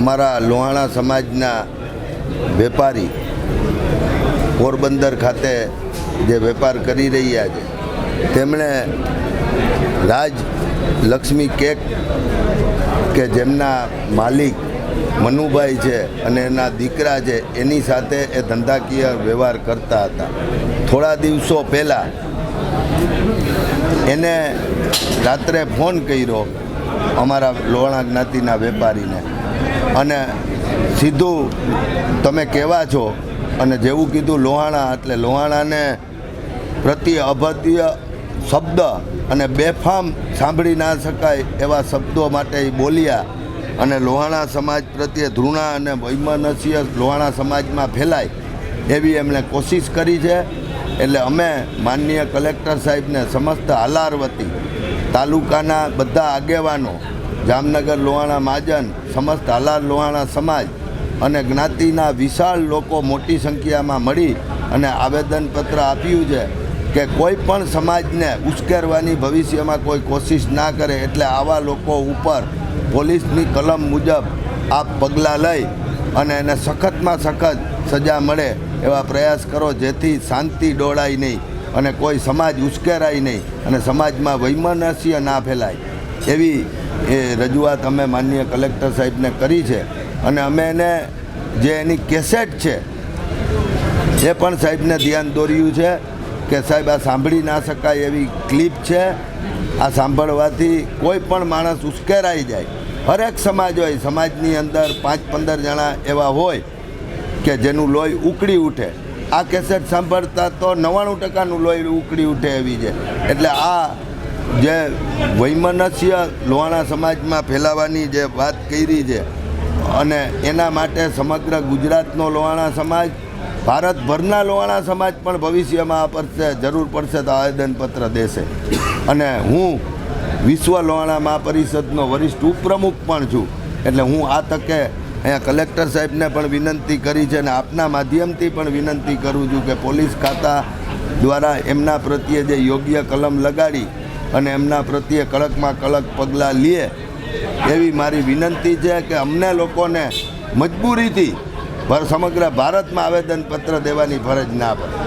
અમારા લોહાણા સમાજના વેપારી પોરબંદર ખાતે જે વેપાર કરી રહ્યા છે તેમણે રાજ લક્ષ્મી કેક કે જેમના માલિક મનુભાઈ છે અને એના દીકરા છે એની સાથે એ ધંધાકીય વ્યવહાર કરતા હતા. થોડા દિવસો પહેલાં એને રાત્રે ફોન કર્યો અમારા લોહાણા જ્ઞાતિના વેપારીને અને સીધું તમે કેવા છો અને જેવું કીધું લોહાણા એટલે લોહાણાને પ્રતિ અભદ્ય શબ્દ અને બેફામ સાંભળી ના શકાય એવા શબ્દો માટે એ બોલ્યા અને લોહાણા સમાજ પ્રત્યે ધૃણા અને વૈમનસ્ય લોહાણા સમાજમાં ફેલાય એવી એમણે કોશિશ કરી છે. એટલે અમે માનનીય કલેક્ટર સાહેબને સમસ્ત હાલાર વતી તાલુકાના બધા આગેવાનો જામનગર લોહાણા મહાજન સમસ્ત હાલાર લોહાણા સમાજ અને જ્ઞાતિના વિશાળ લોકો મોટી સંખ્યામાં મળી અને આવેદનપત્ર આપ્યું છે કે કોઈ પણ સમાજને ઉશ્કેરવાની ભવિષ્યમાં કોઈ કોશિશ ના કરે એટલે આવા લોકો ઉપર પોલીસની કલમ મુજબ આપ પગલાં લઈ અને એને સખતમાં સખત સજા મળે એવા પ્રયાસ કરો જેથી શાંતિ ડોળાય નહીં અને કોઈ સમાજ ઉશ્કેરાય નહીં અને સમાજમાં વૈમનસ્ય ના ફેલાય એવી એ રજૂઆત અમે માનનીય કલેક્ટર સાહેબને કરી છે. અને અમે એને જે એની કેસેટ છે એ પણ સાહેબને ધ્યાન દોર્યું છે કે સાહેબ આ સાંભળી ના શકાય એવી ક્લિપ છે. આ સાંભળવાથી કોઈ પણ માણસ ઉશ્કેરાઈ જાય. હરેક સમાજ હોય, સમાજની અંદર 5-15 જણા એવા હોય કે જેનું લોહી ઉકળી ઉઠે. આ કેસેટ સાંભળતા તો 99%નું લોહી ઉકળી ઉઠે એવી છે. એટલે આ જે વૈમનસ્ય લોહાણા સમાજમાં ફેલાવાની જે વાત કરી છે અને એના માટે સમગ્ર ગુજરાતનો લોહાણા સમાજ, ભારતભરના લોહાણા સમાજ પણ ભવિષ્યમાં પડશે, જરૂર પડશે તો આવેદનપત્ર દેશે. અને હું વિશ્વ લોહાણા મહાપરિષદનો વરિષ્ઠ ઉપપ્રમુખ પણ છું. એટલે હું આ તકે અહીંયા કલેક્ટર સાહેબને પણ વિનંતી કરી છે અને આપના માધ્યમથી પણ વિનંતી કરું છું કે પોલીસ ખાતા દ્વારા એમના પ્રત્યે જે યોગ્ય કલમ લગાડી અને એમના પ્રત્યે કડકમાં કડક પગલાં લે એવી મારી વિનંતી છે કે અમને લોકોને મજબૂરીથી સમગ્ર ભારતમાં આવેદનપત્ર દેવાની ફરજ ના પડે.